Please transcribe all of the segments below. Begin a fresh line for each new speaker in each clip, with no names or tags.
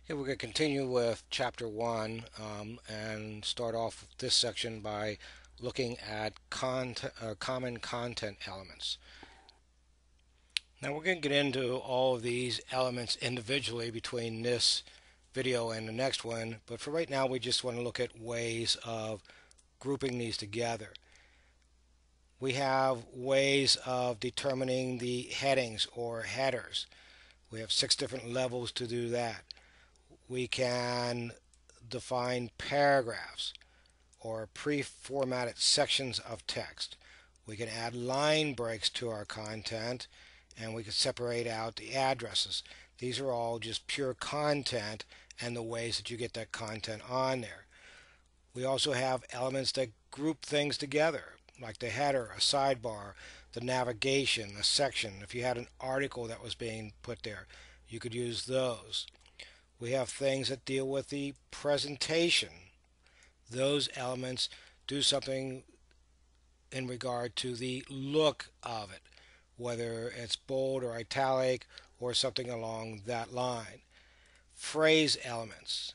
Here we're going to continue with Chapter 1 and start off this section by looking at common content elements. Now we're going to get into all of these elements individually between this video and the next one, but for right now we just want to look at ways of grouping these together. We have ways of determining the headings or headers. We have 6 different levels to do that. We can define paragraphs or pre-formatted sections of text. We can add line breaks to our content, and we can separate out the addresses. These are all just pure content and the ways that you get that content on there. We also have elements that group things together, like the header, a sidebar, the navigation, a section. If you had an article that was being put there, you could use those. We have things that deal with the presentation. Those elements do something in regard to the look of it, whether it's bold or italic or something along that line. Phrase elements,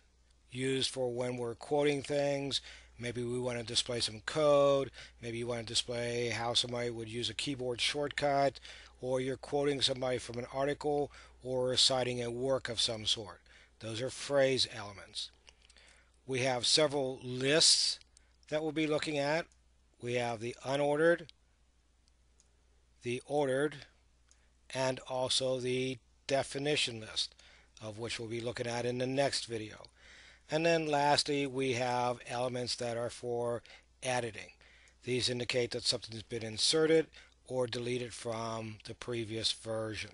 used for when we're quoting things. Maybe we want to display some code. Maybe you want to display how somebody would use a keyboard shortcut, or you're quoting somebody from an article or citing a work of some sort. Those are phrase elements. We have several lists that we'll be looking at. We have the unordered, the ordered, and also the definition list, of which we'll be looking at in the next video. And then lastly, we have elements that are for editing. These indicate that something's been inserted or deleted from the previous version.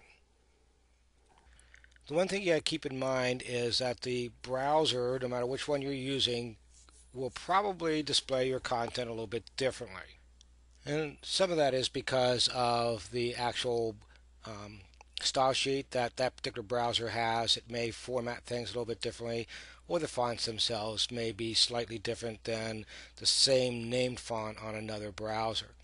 The one thing you got to keep in mind is that the browser, no matter which one you're using, will probably display your content a little bit differently. And some of that is because of the actual style sheet that that particular browser has. It may format things a little bit differently, or the fonts themselves may be slightly different than the same named font on another browser.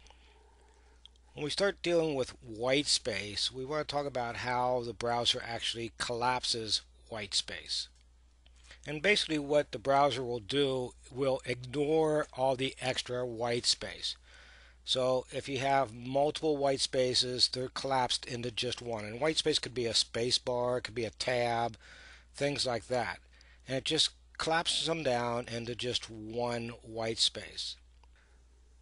When we start dealing with Whitespace, we want to talk about how the browser actually collapses Whitespace. And basically what the browser will do will ignore all the extra white space. So if you have multiple white spaces, they're collapsed into just one. And white space could be a space bar, it could be a tab, things like that. And it just collapses them down into just one white space.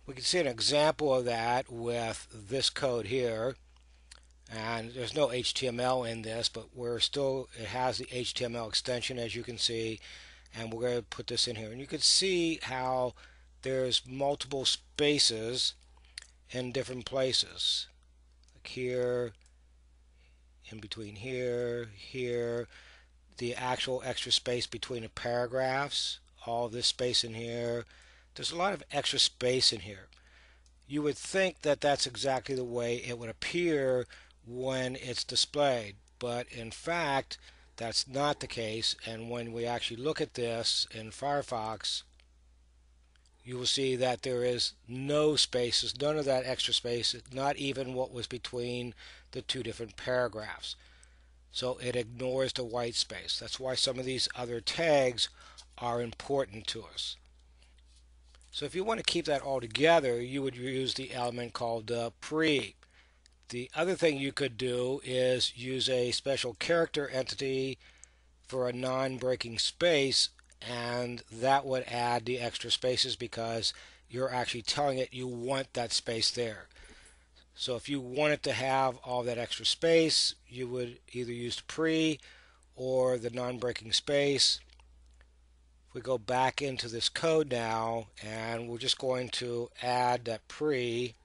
We can see an example of that with this code here. And there's no HTML in this, but it has the HTML extension, as you can see, and we're going to put this in here. And you can see how there's multiple spaces in different places, like here, in between here, here, the actual extra space between the paragraphs, all this space in here. There's a lot of extra space in here. You would think that that's exactly the way it would appear when it's displayed, but in fact that's not the case. And when we actually look at this in Firefox, you will see that there is no spaces, none of that extra space, not even what was between the two different paragraphs. So it ignores the white space. That's why some of these other tags are important to us. So if you want to keep that all together, you would use the element called pre. The other thing you could do is use a special character entity for a non-breaking space, and that would add the extra spaces because you're actually telling it you want that space there. So if you wanted to have all that extra space, you would either use the pre or the non-breaking space. We go back into this code now, and we're just going to add that pre,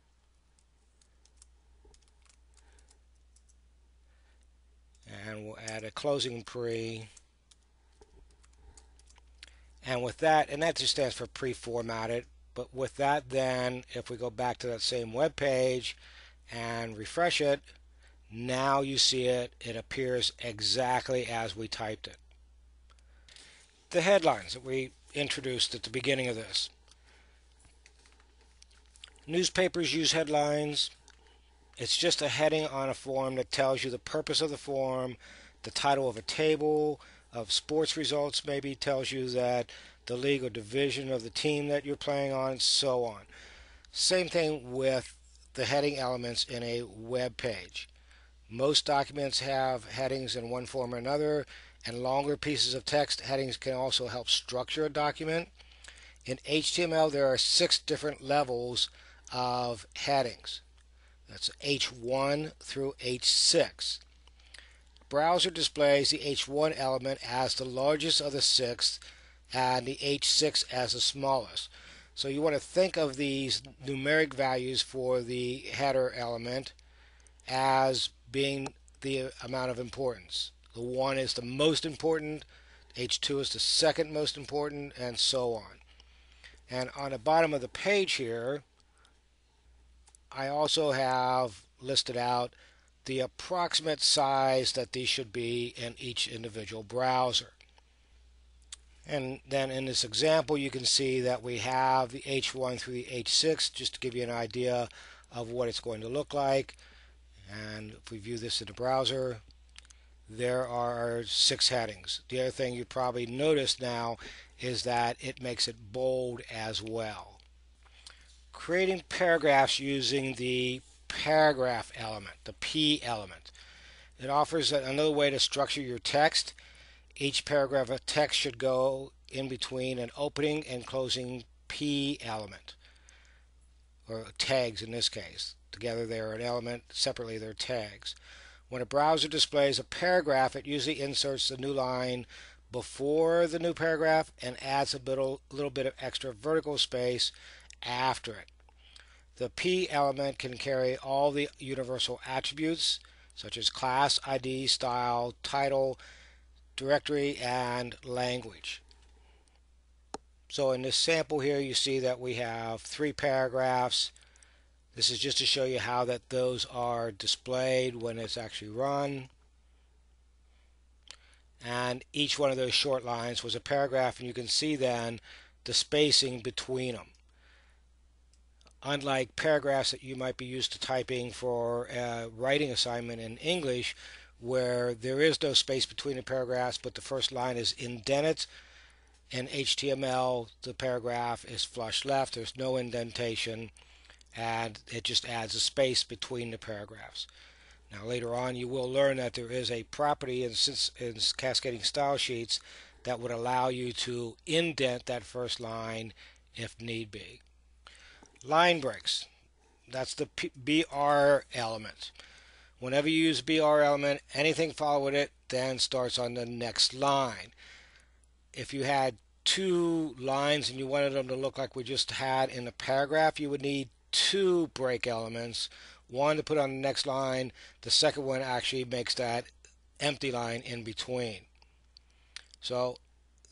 and we'll add a closing pre, and with that, and that just stands for pre-formatted, but with that, then if we go back to that same web page and refresh it, now you see it appears exactly as we typed it. The headlines that we introduced at the beginning of this. Newspapers use headlines. It's just a heading on a form that tells you the purpose of the form, the title of a table, of sports results maybe tells you that the league or division of the team that you're playing on, and so on. Same thing with the heading elements in a web page. Most documents have headings in one form or another, and longer pieces of text headings can also help structure a document. In HTML, there are 6 different levels of headings. That's H1 through H6. Browser displays the H1 element as the largest of the 6 and the H6 as the smallest. So you want to think of these numeric values for the header element as being the amount of importance. The 1 is the most important, H2 is the second most important, and so on. And on the bottom of the page here, I also have listed out the approximate size that these should be in each individual browser. And then in this example, you can see that we have the H1 through the H6, just to give you an idea of what it's going to look like. And if we view this in the browser, there are 6 headings. The other thing you probably noticed now is that it makes it bold as well. Creating paragraphs using the paragraph element, the P element. It offers another way to structure your text. Each paragraph of text should go in between an opening and closing P element, or tags in this case. Together they're an element, separately they're tags. When a browser displays a paragraph, it usually inserts the new line before the new paragraph and adds a little bit of extra vertical space after it. The P element can carry all the universal attributes such as class, ID, style, title, directory, and language. So in this sample here you see that we have 3 paragraphs. This is just to show you how that those are displayed when it's actually run. And each one of those short lines was a paragraph, and you can see then the spacing between them. Unlike paragraphs that you might be used to typing for a writing assignment in English, where there is no space between the paragraphs but the first line is indented, in HTML the paragraph is flush left, there's no indentation, and it just adds a space between the paragraphs. Now later on you will learn that there is a property in cascading style sheets that would allow you to indent that first line if need be. Line breaks, that's the BR element. Whenever you use BR element, anything following it then starts on the next line. If you had 2 lines and you wanted them to look like we just had in a paragraph, you would need 2 break elements, one to put on the next line, the second one actually makes that empty line in between. So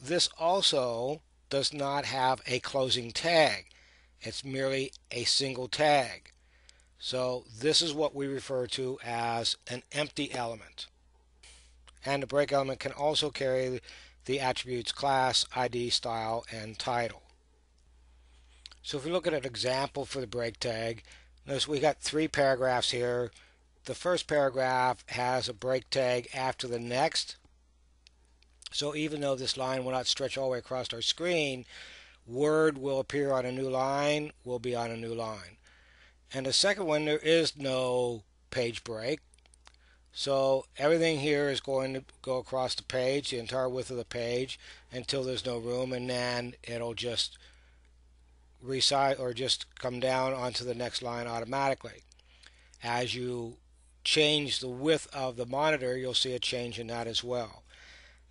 this also does not have a closing tag. It's merely a single tag. So this is what we refer to as an empty element. And the break element can also carry the attributes class, ID, style, and title. So if we look at an example for the break tag, notice we got 3 paragraphs here. The first paragraph has a break tag after the next. So even though this line will not stretch all the way across our screen, word will appear on a new line, will be on a new line. And the second one, there is no page break. So everything here is going to go across the page, the entire width of the page, until there's no room, and then it'll just resize or just come down onto the next line automatically. As you change the width of the monitor, you'll see a change in that as well.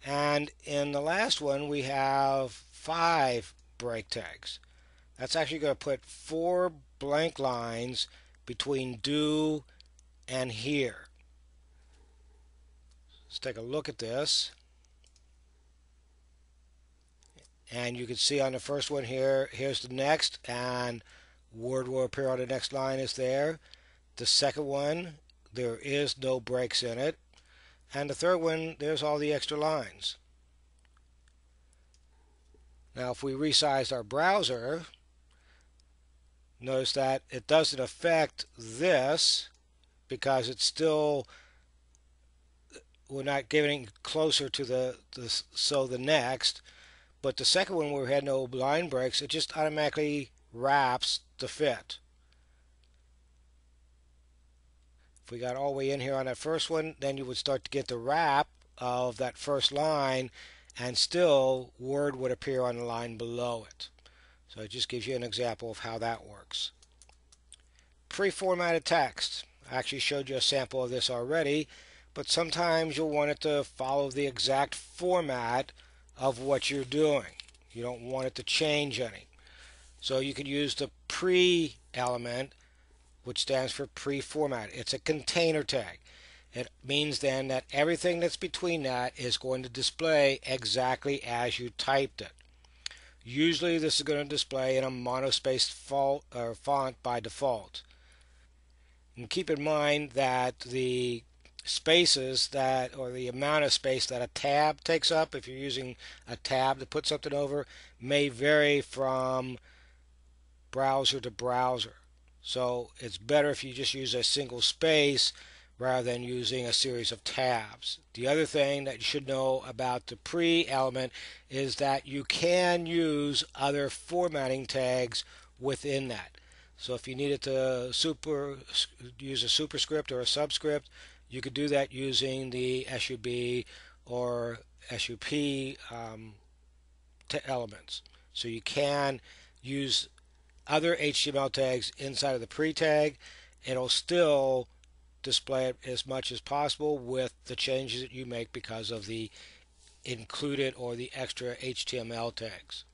And in the last one, we have 5 break tags. That's actually going to put 4 blank lines between do and here. Let's take a look at this. And you can see on the first one here, here's the next, and word will appear on the next line is there. The second one, there is no breaks in it. And the third one, there's all the extra lines. Now if we resize our browser, notice that it doesn't affect this because it's still we're not getting closer to the next. But the second one where we had no line breaks, it just automatically wraps the fit. If we got all the way in here on that first one, then you would start to get the wrap of that first line, and still word would appear on the line below it. So it just gives you an example of how that works. Pre-formatted text. I actually showed you a sample of this already, but sometimes you'll want it to follow the exact format of what you're doing. You don't want it to change any. So you could use the pre element, which stands for pre-format. It's a container tag. It means then that everything that's between that is going to display exactly as you typed it. Usually this is going to display in a monospaced font by default. And keep in mind that the spaces that, or the amount of space that a tab takes up, if you're using a tab to put something over, may vary from browser to browser. So it's better if you just use a single space rather than using a series of tabs. The other thing that you should know about the pre element is that you can use other formatting tags within that. So if you needed to use a superscript or a subscript, you could do that using the SUB or SUP elements. So you can use other HTML tags inside of the pre-tag. It'll still display it as much as possible with the changes that you make because of the included or the extra HTML tags.